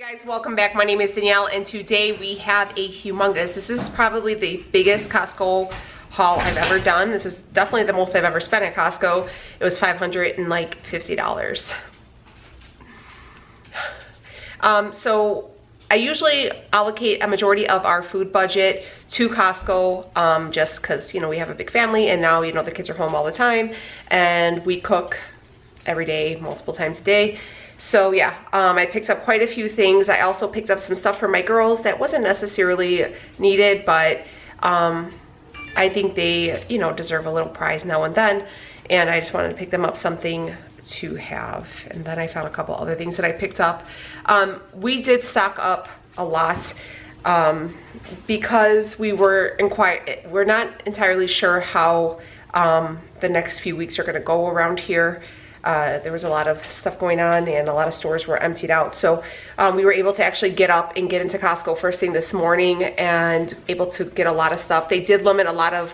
Guys, welcome back. My name is Danielle and today we have a humongous, this is probably the biggest Costco haul I've ever done. This is definitely the most I've ever spent at Costco. It was $550. So I usually allocate a majority of our food budget to Costco just because, you know, we have a big family and now, you know, the kids are home all the time and we cook every day, multiple times a day. So yeah, I picked up quite a few things. I also picked up some stuff for my girls that wasn't necessarily needed, but I think they, you know, deserve a little prize now and then. And I just wanted to pick them up something to have. And then I found a couple other things that I picked up. We did stock up a lot because we're not entirely sure how the next few weeks are going to go around here. There was a lot of stuff going on and a lot of stores were emptied out. So we were able to actually get up and get into Costco first thing this morning and able to get a lot of stuff. They did limit a lot of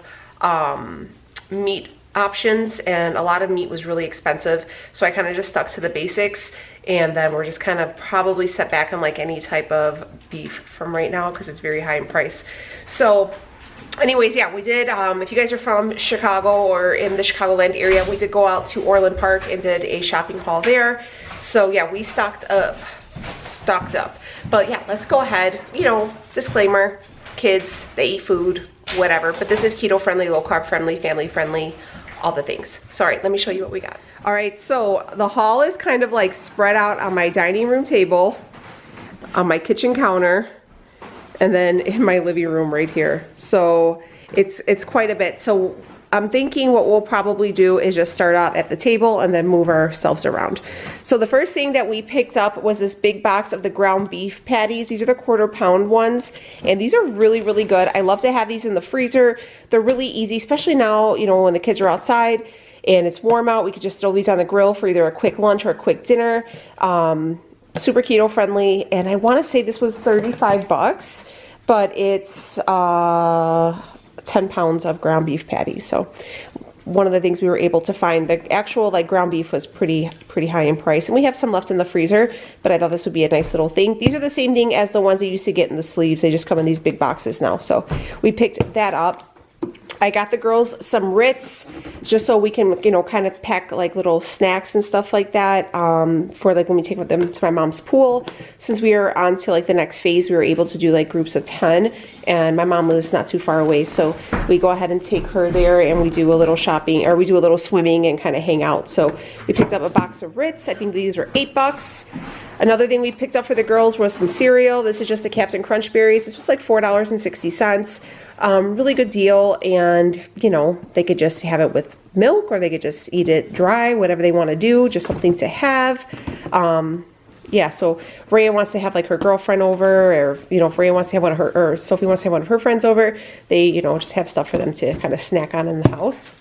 meat options and a lot of meat was really expensive. So I kind of just stuck to the basics and then we're just kind of probably set back on like any type of beef from right now because it's very high in price. So anyways, yeah, we did, if you guys are from Chicago or in the Chicagoland area, we did go out to Orland Park and did a shopping haul there. So yeah, we stocked up. But yeah, let's go ahead, you know, disclaimer, kids, they eat food, whatever. But this is keto friendly, low carb friendly, family friendly, all the things. So all right, let me show you what we got. All right, so the haul is kind of like spread out on my dining room table, on my kitchen counter, and then in my living room right here. So it's quite a bit. So I'm thinking what we'll probably do is just start out at the table and then move ourselves around. So the first thing that we picked up was this big box of the ground beef patties. These are the 1/4 pound ones, and these are really, really good. I love to have these in the freezer. They're really easy, especially now, you know, when the kids are outside and it's warm out. We could just throw these on the grill for either a quick lunch or a quick dinner. Super keto friendly, and I want to say this was 35 bucks, but it's 10 pounds of ground beef patties. So one of the things we were able to find, the actual like ground beef was pretty high in price, and we have some left in the freezer, but I thought this would be a nice little thing. These are the same thing as the ones that you used to get in the sleeves. They just come in these big boxes now. So we picked that up. I got the girls some Ritz just so we can, you know, kind of pack like little snacks and stuff like that for like when we take them to my mom's pool. Since we are on to like the next phase, we were able to do like groups of 10, and my mom lives not too far away, so we go ahead and take her there and we do a little shopping, or we do a little swimming and kind of hang out. So we picked up a box of Ritz. I think these were 8 bucks. Another thing we picked up for the girls was some cereal. This is just the Captain Crunch Berries. This was like $4.60. Really good deal, and you know, they could just have it with milk or they could just eat it dry, whatever they want to do, just something to have. Yeah, so Rhea wants to have like her girlfriend over, or you know, if Rhea wants to have one of her, or Sophie wants to have one of her friends over, they, you know, just have stuff for them to kind of snack on in the house.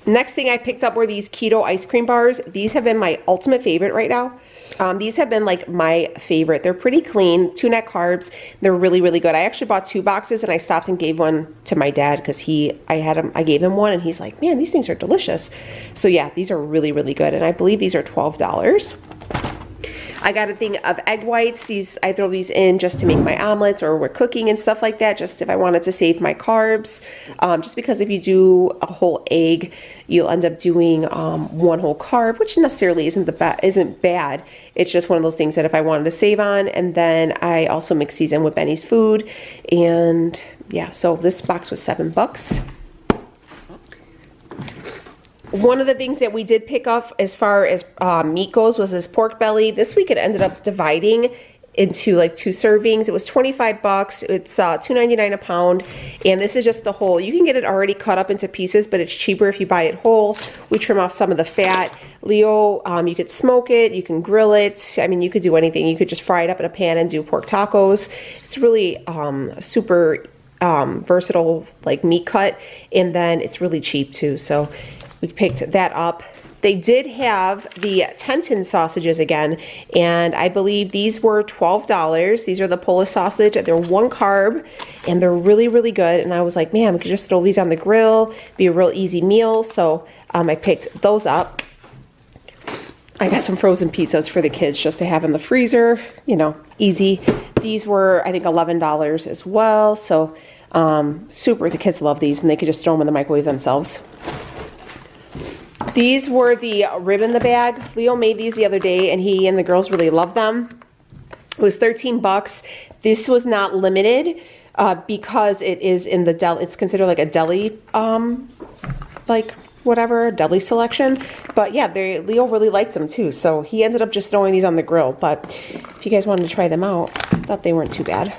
Next thing I picked up were these keto ice cream bars. These have been my ultimate favorite right now. These have been like my favorite. They're pretty clean, 2 net carbs. They're really, really good. I actually bought 2 boxes and I stopped and gave one to my dad because I gave him one and he's like, man, these things are delicious. So yeah, these are really, really good. And I believe these are $12. I got a thing of egg whites. I throw these in just to make my omelets or we're cooking and stuff like that, just if I wanted to save my carbs. Just because if you do a whole egg, you'll end up doing 1 whole carb, which necessarily isn't bad. It's just one of those things that if I wanted to save on. And then I also mix these in with Benny's food. And yeah, so this box was 7 bucks. One of the things that we did pick up as far as meat goes was this pork belly. This week it ended up dividing into like 2 servings. It was 25 bucks. It's $2.99 a pound. And this is just the whole. You can get it already cut up into pieces, but it's cheaper if you buy it whole. We trim off some of the fat. Leo, you could smoke it, you can grill it. I mean, you could do anything. You could just fry it up in a pan and do pork tacos. It's really super versatile like meat cut. And then it's really cheap too. So we picked that up. They did have the Tenten sausages again, and I believe these were $12. These are the Polish sausage. They're 1 carb, and they're really, really good. And I was like, man, we could just throw these on the grill, be a real easy meal. So I picked those up. I got some frozen pizzas for the kids just to have in the freezer, you know, easy. These were, I think, $11 as well. So super, the kids love these and they could just throw them in the microwave themselves. These were the rib in the bag. Leo made these the other day and he and the girls really loved them. It was 13 bucks. This was not limited because it is in the deli. It's considered like a deli, like whatever, deli selection. But yeah, Leo really liked them too. So he ended up just throwing these on the grill. But if you guys wanted to try them out, I thought they weren't too bad.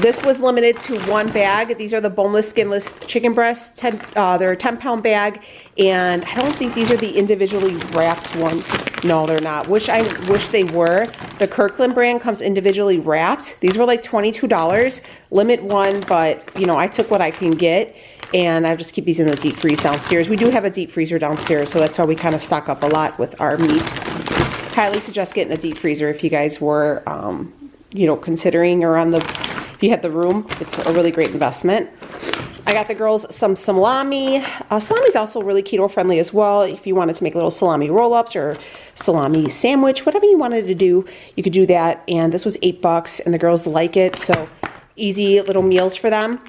This was limited to one bag. These are the boneless, skinless chicken breasts. They're a 10-pound bag, and I don't think these are the individually wrapped ones. No, they're not. I wish they were. The Kirkland brand comes individually wrapped. These were like $22. Limit one, but you know, I took what I can get, and I just keep these in the deep freeze downstairs. We do have a deep freezer downstairs, so that's why we kind of stock up a lot with our meat. Highly suggest getting a deep freezer if you guys were, you know, considering or if you had the room. It's a really great investment. I got the girls some salami. Salami is also really keto friendly as well. If you wanted to make little salami roll-ups or salami sandwich, whatever you wanted to do, you could do that. And this was $8 and the girls like it. So easy little meals for them.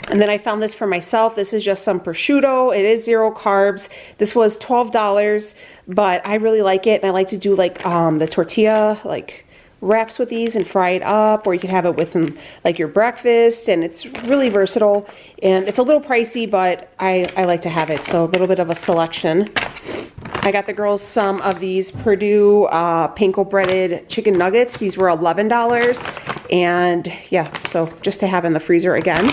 And then I found this for myself. This is just some prosciutto. It is 0 carbs. This was $12, but I really like it. And I like to do like the tortilla, like wraps with these and fry it up, or you could have it with like your breakfast, and it's really versatile. And it's a little pricey, but I like to have it, so a little bit of a selection. I got the girls some of these Purdue panko breaded chicken nuggets. These were $11, and yeah, so just to have in the freezer again.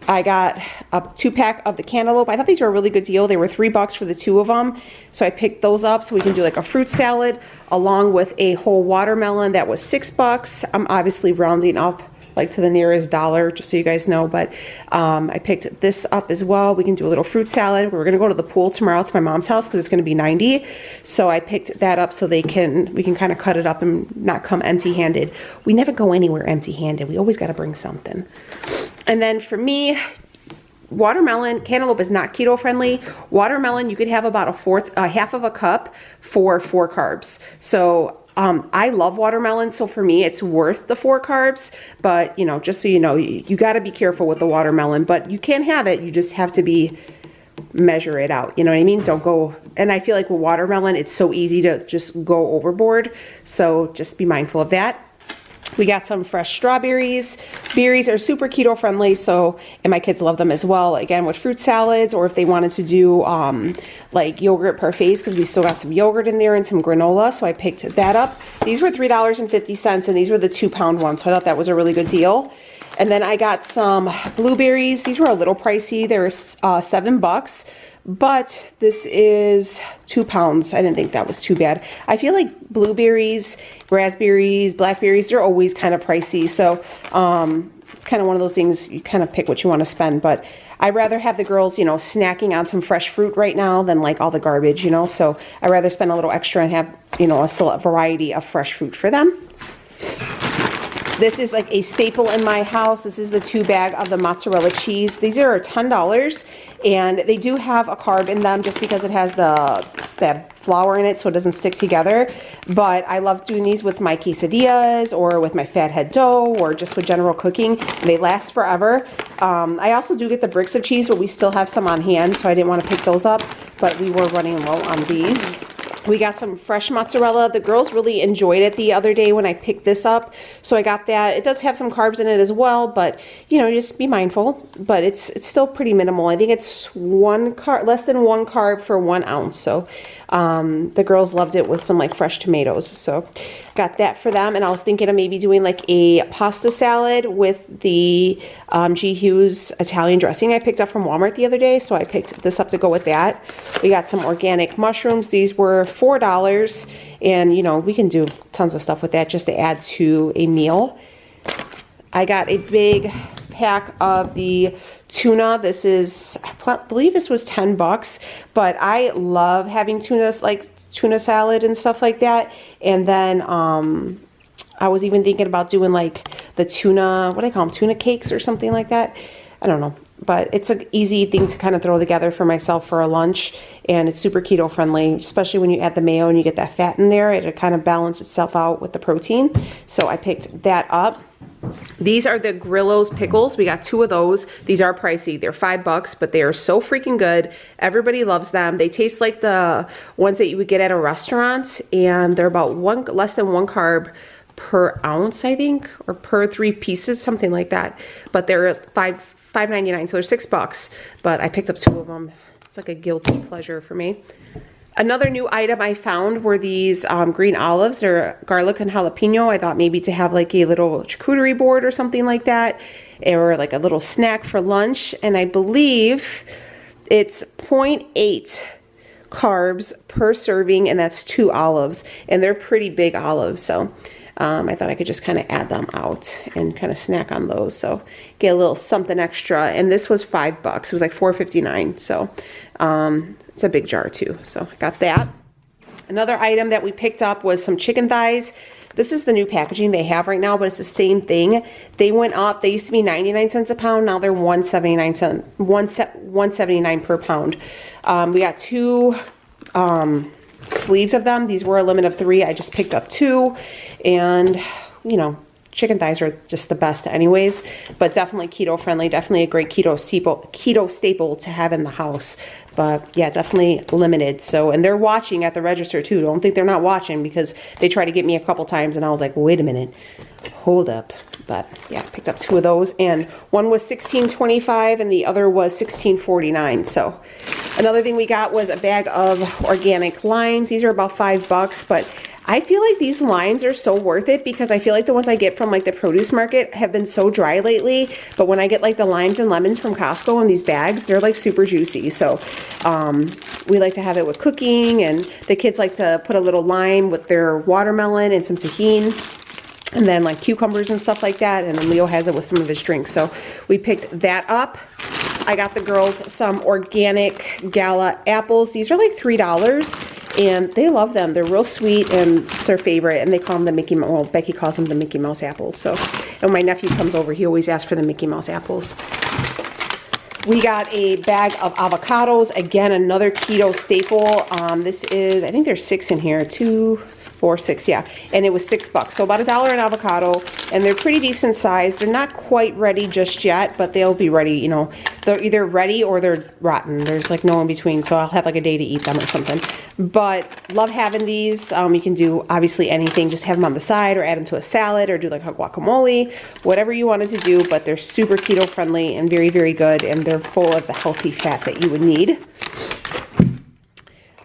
I got a 2-pack of the cantaloupe. I thought these were a really good deal. They were $3 for the 2 of them. So I picked those up so we can do like a fruit salad along with a whole watermelon that was $6. I'm obviously rounding up like to the nearest dollar, just so you guys know, but I picked this up as well. We can do a little fruit salad. We're gonna go to the pool tomorrow to my mom's house because it's gonna be 90. So I picked that up so we can kind of cut it up and not come empty-handed. We never go anywhere empty-handed. We always gotta bring something. And then for me, watermelon, cantaloupe is not keto friendly. Watermelon, you could have about half of a cup for 4 carbs. So I love watermelon, so for me it's worth the 4 carbs, but you know, just so you know, you got to be careful with the watermelon, but you can have it, you just have to measure it out, you know what I mean? Don't go, and I feel like with watermelon it's so easy to just go overboard, so just be mindful of that. We got some fresh strawberries. Berries are super keto friendly, so, and my kids love them as well. Again, with fruit salads, or if they wanted to do like yogurt parfaits, because we still got some yogurt in there and some granola, so I picked that up. These were $3.50, and these were the 2-pound ones, so I thought that was a really good deal. And then I got some blueberries. These were a little pricey. They were $7. But this is 2 pounds. I didn't think that was too bad. I feel like blueberries, raspberries, blackberries, they're always kind of pricey. So it's kind of one of those things, you kind of pick what you want to spend. But I'd rather have the girls, you know, snacking on some fresh fruit right now than like all the garbage, you know. So I'd rather spend a little extra and have, you know, a variety of fresh fruit for them. This is like a staple in my house. This is the 2-bag of the mozzarella cheese. These are $10, and they do have a carb in them just because it has that flour in it so it doesn't stick together. But I love doing these with my quesadillas or with my fathead dough or just with general cooking. And they last forever. I also do get the bricks of cheese, but we still have some on hand, so I didn't want to pick those up. But we were running low on these. We got some fresh mozzarella. The girls really enjoyed it the other day when I picked this up. So I got that. It does have some carbs in it as well, but you know, just be mindful. But it's still pretty minimal. I think it's less than 1 carb for 1 ounce. So the girls loved it with some like fresh tomatoes. So got that for them. And I was thinking of maybe doing like a pasta salad with the G. Hughes Italian dressing I picked up from Walmart the other day. So I picked this up to go with that. We got some organic mushrooms. These were $4, and you know, we can do tons of stuff with that just to add to a meal. I got a big pack of the tuna. This is, I believe this was $10, but I love having tuna, like tuna salad and stuff like that. And then I was even thinking about doing like the tuna, what do I call them, tuna cakes or something like that. I don't know. but it's an easy thing to kind of throw together for myself for a lunch, and it's super keto friendly, especially when you add the mayo and you get that fat in there. It'll kind of balance itself out with the protein. So I picked that up. These are the Grillo's pickles. We got 2 of those. These are pricey. They're $5, but they are so freaking good. Everybody loves them. They taste like the ones that you would get at a restaurant, and they're about less than 1 carb per ounce, I think, or per 3 pieces, something like that. But they're $5.99, so they're $6. But I picked up 2 of them. It's like a guilty pleasure for me. Another new item I found were these green olives. They're garlic and jalapeno. I thought maybe to have like a little charcuterie board or something like that, or like a little snack for lunch. And I believe it's 0.8 carbs per serving, and that's 2 olives. And they're pretty big olives, so I thought I could just kind of add them out and kind of snack on those. So get a little something extra. And this was $5. It was like $4.59. So it's a big jar too. So I got that. Another item that we picked up was some chicken thighs. This is the new packaging they have right now, but it's the same thing. They went up. They used to be 99 cents a pound. Now they're 179 per pound. We got 2 sleeves of them. These were a limit of 3. I just picked up 2, and you know, chicken thighs are just the best anyways, but definitely keto friendly, definitely a great keto staple to have in the house. But yeah, definitely limited. So, and they're watching at the register too. Don't think they're not watching, because they tried to get me a couple times and I was like, wait a minute, hold up. But yeah, I picked up 2 of those, and one was $16.25 and the other was $16.49. So another thing we got was a bag of organic limes. These are about $5, but I feel like these limes are so worth it, because I feel like the ones I get from like the produce market have been so dry lately. But when I get like the limes and lemons from Costco in these bags, they're like super juicy. So we like to have it with cooking, and the kids like to put a little lime with their watermelon and some tahini, and then like cucumbers and stuff like that. And then Leo has it with some of his drinks. So we picked that up. I got the girls some organic Gala apples. These are like $3, and they love them. They're real sweet, and it's their favorite. And they call them the Mickey Mouse. Well, Becky calls them the Mickey Mouse apples. So, and when my nephew comes over, he always asks for the Mickey Mouse apples. We got a bag of avocados. Again, another keto staple. This is, I think there's 6 in here. 2, 4, 6, yeah. And it was $6. So about $1 an avocado, and they're pretty decent size. They're not quite ready just yet, but they'll be ready. You know, they're either ready or they're rotten. There's like no in between, so I'll have like a day to eat them or something. But love having these. You can do obviously anything. Just have them on the side, or add them to a salad, or do like a guacamole, whatever you wanted to do. But they're super keto friendly and very, very good, and they're full of the healthy fat that you would need.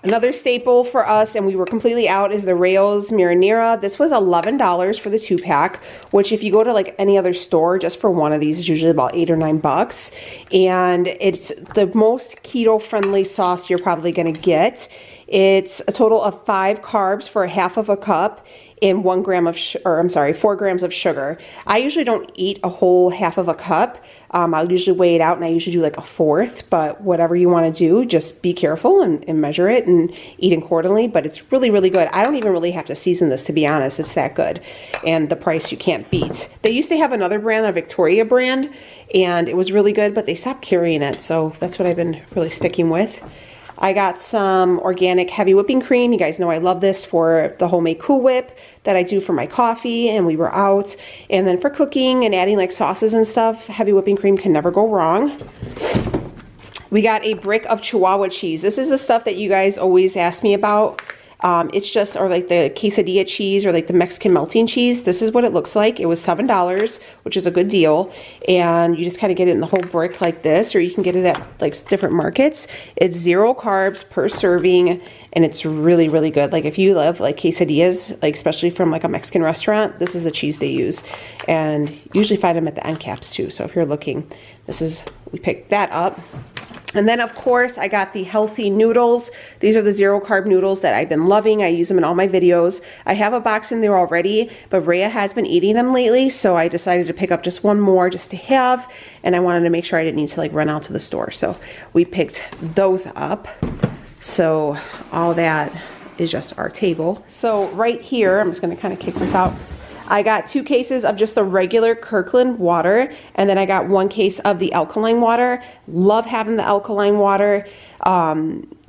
Another staple for us, and we were completely out, is the Rayo's Marinara. This was $11 for the 2-pack, which if you go to like any other store, just for one of these is usually about $8 or $9. And it's the most keto-friendly sauce you're probably gonna get. It's a total of 5 carbs for half of a cup, and 4 grams of sugar. I usually don't eat a whole half of a cup. I'll usually weigh it out, and I usually do like a 1/4, but whatever you want to do, just be careful and measure it and eat accordingly. But it's really, really good. I don't even really have to season this, to be honest. It's that good. And the price you can't beat. They used to have another brand, a Victoria brand, and it was really good, but they stopped carrying it. So that's what I've been really sticking with. I got some organic heavy whipping cream. You guys know I love this for the homemade Cool Whip that I do for my coffee, and we were out. And then for cooking and adding like sauces and stuff, heavy whipping cream can never go wrong. We got a brick of Chihuahua cheese. This is the stuff that you guys always ask me about. It's just, or like the quesadilla cheese, or like the Mexican melting cheese. This is what it looks like. It was $7, which is a good deal. And you just kind of get it in the whole brick like this, or you can get it at like different markets. It's 0 carbs per serving, and it's really, really good. Like if you love like quesadillas, like especially from like a Mexican restaurant, this is the cheese they use. And you usually find them at the end caps too. So if you're looking, we picked that up. And then of course I got the healthy noodles. These are the 0 carb noodles that I've been loving. I use them in all my videos. I have a box in there already, but Rhea has been eating them lately, so I decided to pick up just one more just to have, and I wanted to make sure I didn't need to like run out to the store. So we picked those up. So all that is just our table. So right here, I'm just gonna kind of kick this out. I got 2 cases of just the regular Kirkland water, and then I got 1 case of the alkaline water. Love having the alkaline water.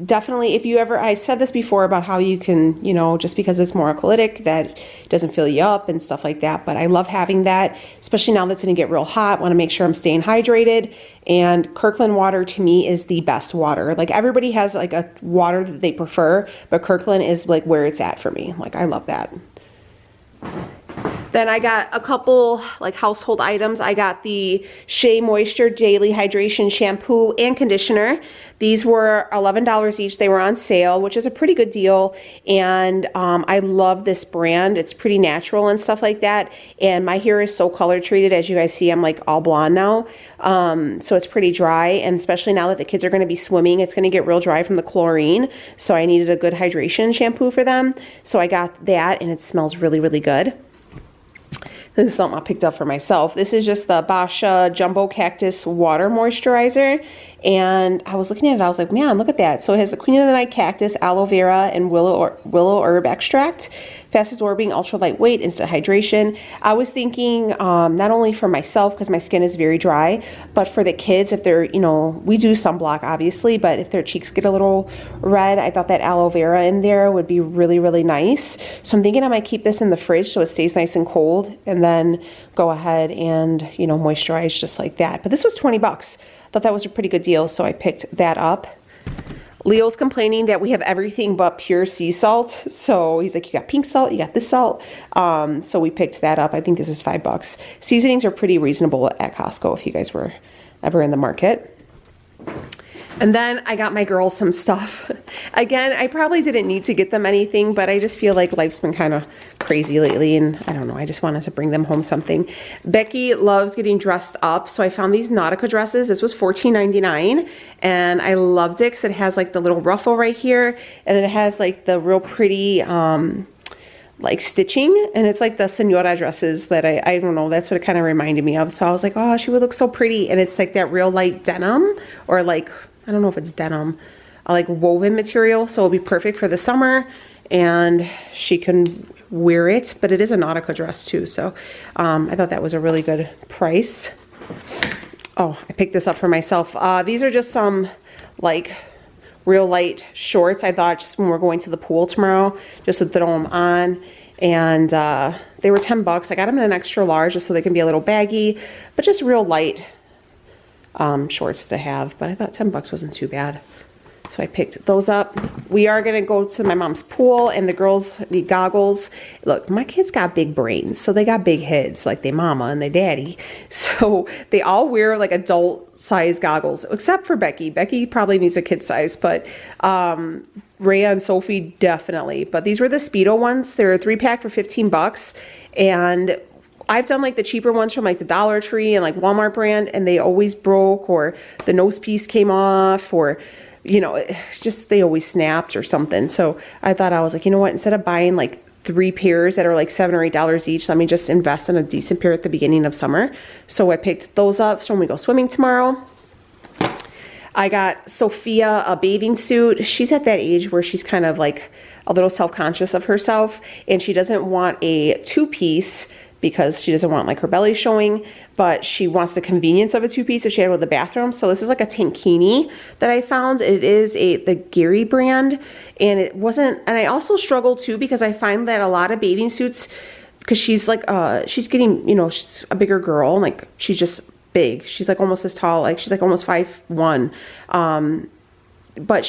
Definitely, if you ever, I've said this before about how you can, you know, just because it's more alkaline, that doesn't fill you up and stuff like that, but I love having that, especially now that's going to get real hot. Want to make sure I'm staying hydrated, and Kirkland water to me is the best water. Like, everybody has like a water that they prefer, but Kirkland is like where it's at for me. Like, I love that. Then I got a couple like household items. I got the Shea Moisture Daily Hydration Shampoo and Conditioner. These were $11 each. They were on sale, which is a pretty good deal. And I love this brand. It's pretty natural and stuff like that. And my hair is so color treated. As you guys see, I'm like all blonde now. So it's pretty dry. And especially now that the kids are going to be swimming, it's going to get real dry from the chlorine. So I needed a good hydration shampoo for them. So I got that, and it smells really, really good. This is something I picked up for myself. This is just the Basha Jumbo Cactus Water Moisturizer. And I was looking at it, I was like, man, look at that. So it has the Queen of the Night Cactus, aloe vera, and willow herb extract. Fast absorbing, ultra lightweight, instant hydration. I was thinking not only for myself, because my skin is very dry, but for the kids, if they're, you know, we do sunblock obviously, but if their cheeks get a little red, I thought that aloe vera in there would be really, really nice. So I'm thinking I might keep this in the fridge so it stays nice and cold, and then go ahead and, you know, moisturize just like that. But this was 20 bucks. Thought that was a pretty good deal, so I picked that up. Leo's complaining that we have everything but pure sea salt. So he's like, you got pink salt, you got this salt. So we picked that up. I think this is $5. Seasonings are pretty reasonable at Costco if you guys were ever in the market. And then I got my girls some stuff. Again, I probably didn't need to get them anything, but I just feel like life's been kind of crazy lately, and I don't know, I just wanted to bring them home something. Becky loves getting dressed up, so I found these Nautica dresses. This was $14.99, and I loved it because it has like the little ruffle right here, and then it has like the real pretty like stitching, and it's like the senora dresses that I don't know, that's what it kind of reminded me of. So I was like, oh, she would look so pretty, and it's like that real light denim, or like, I don't know if it's denim, like woven material, so it'll be perfect for the summer, and she can wear it, but it is a Nautica dress too, so I thought that was a really good price. Oh, I picked this up for myself. These are just some like real light shorts. I thought just when we're going to the pool tomorrow, just to throw them on, and they were 10 bucks. I got them in an extra large just so they can be a little baggy, but just real light shorts to have. But I thought 10 bucks wasn't too bad, so I picked those up. We are gonna go to my mom's pool, and the girls need goggles. Look, my kids got big brains, so they got big heads like their mama and their daddy, so they all wear like adult size goggles, except for Becky. Becky probably needs a kid size, but Rhea and Sophie definitely. But these were the Speedo ones. They're a 3-pack for 15 bucks, and I've done like the cheaper ones from like the Dollar Tree and like Walmart brand, and they always broke, or the nose piece came off, or you know, just they always snapped or something. So I thought, I was like, you know what, instead of buying like 3 pairs that are like $7 or $8 each, let me just invest in a decent pair at the beginning of summer. So I picked those up so when we go swimming tomorrow. I got Sophia a bathing suit. She's at that age where she's kind of like a little self-conscious of herself, and she doesn't want a 2-piece because she doesn't want like her belly showing, but she wants the convenience of a 2-piece if she had to go to the bathroom. So this is like a tankini that I found. It is the Gary brand, and it wasn't, and I also struggle too because I find that a lot of bathing suits, because she's like she's getting, you know, she's a bigger girl, like she's just big. She's like almost as tall, like she's like almost 5'1". But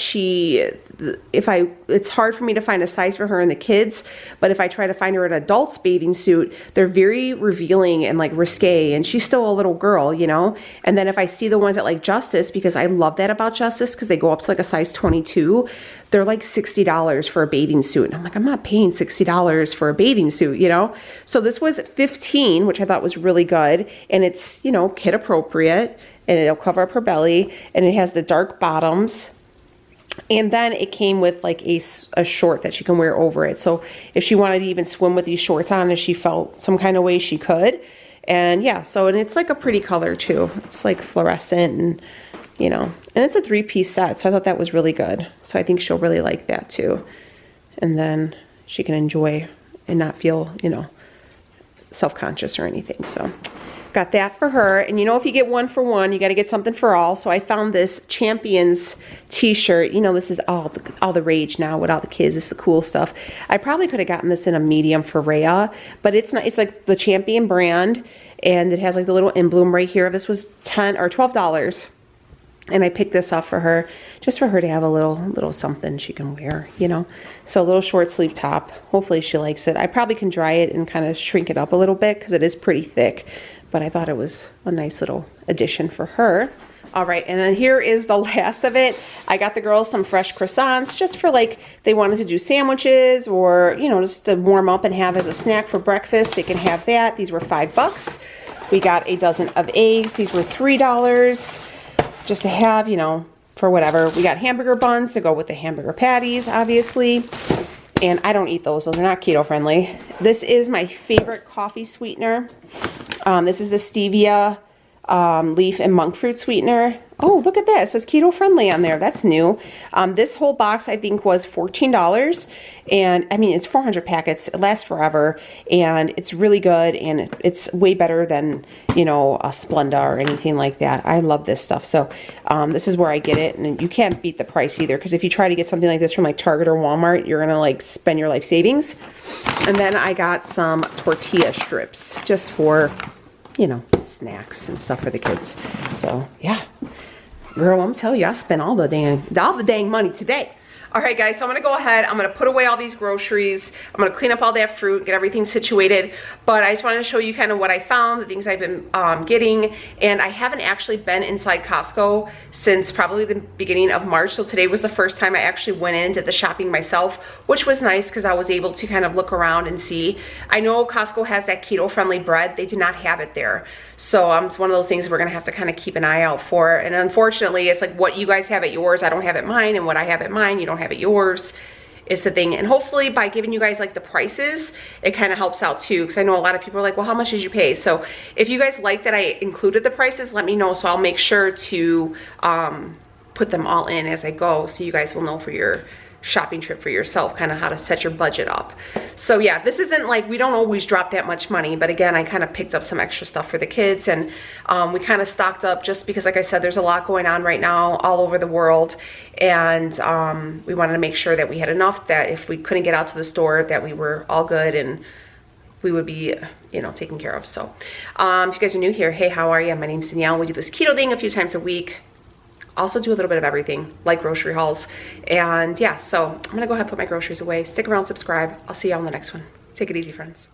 it's hard for me to find a size for her and the kids, but if I try to find her an adult's bathing suit, they're very revealing and like risque, and she's still a little girl, you know? And then if I see the ones at like Justice, because I love that about Justice, because they go up to like a size 22, they're like $60 for a bathing suit. And I'm like, I'm not paying $60 for a bathing suit, you know? So this was $15, which I thought was really good. And it's, you know, kid appropriate, and it'll cover up her belly, and it has the dark bottoms. And then it came with like a short that she can wear over it. So if she wanted to even swim with these shorts on, if she felt some kind of way, she could. And yeah, so, and it's like a pretty color too. It's like fluorescent, and you know, and it's a 3-piece set. So I thought that was really good. So I think she'll really like that too. And then she can enjoy and not feel, you know, self-conscious or anything. So got that for her. And you know, if you get one for one, you got to get something for all. So I found this Champions t-shirt. You know, this is all the rage now with all the kids. It's the cool stuff. I probably could have gotten this in a medium for Rhea, but it's not. It's like the Champion brand, and it has like the little emblem right here. This was $10 or $12. And I picked this up for her, just for her to have a little something she can wear, you know. So a little short sleeve top. Hopefully she likes it. I probably can dry it and kind of shrink it up a little bit because it is pretty thick. But I thought it was a nice little addition for her. All right, and then here is the last of it. I got the girls some fresh croissants just for like, they wanted to do sandwiches or, you know, just to warm up and have as a snack for breakfast. They can have that. These were $5. We got a dozen of eggs. These were $3. Just to have, you know, for whatever. We got hamburger buns to go with the hamburger patties, obviously. And I don't eat those. Those are not keto friendly. This is my favorite coffee sweetener. This is the stevia leaf and monk fruit sweetener. Oh, look at this. It says keto friendly on there. That's new. This whole box, I think, was $14. And I mean, it's 400 packets. It lasts forever. And it's really good. And it's way better than, you know, a Splenda or anything like that. I love this stuff. So this is where I get it. And you can't beat the price either. Because if you try to get something like this from like Target or Walmart, you're going to like spend your life savings. And then I got some tortilla strips just for, you know, snacks and stuff for the kids. So yeah. Girl, I'm telling you, I spent all the dang money today. All right, guys, so I'm gonna go ahead. I'm gonna put away all these groceries. I'm gonna clean up all that fruit, get everything situated. But I just wanted to show you kind of what I found, the things I've been getting. And I haven't actually been inside Costco since probably the beginning of March. So today was the first time I actually went in and did the shopping myself, which was nice because I was able to kind of look around and see. I know Costco has that keto-friendly bread. They did not have it there. So it's one of those things we're gonna have to kind of keep an eye out for. And unfortunately, it's like what you guys have at yours, I don't have at mine, and what I have at mine, you don't have at yours, is the thing. And hopefully by giving you guys like the prices, it kind of helps out too, because I know a lot of people are like, well, how much did you pay? So if you guys like that I included the prices, let me know, so I'll make sure to put them all in as I go, so you guys will know for your shopping trip for yourself, kind of how to set your budget up. So yeah, this isn't like, we don't always drop that much money, but again, I kind of picked up some extra stuff for the kids, and we kind of stocked up just because, like I said, there's a lot going on right now all over the world, and we wanted to make sure that we had enough that if we couldn't get out to the store, that we were all good and we would be, you know, taken care of. So if you guys are new here, hey, how are you? My name's Danielle. We do this keto thing a few times a week. Also do a little bit of everything, like grocery hauls. And yeah, so I'm gonna go ahead and put my groceries away. Stick around, subscribe. I'll see you all in the next one. Take it easy, friends.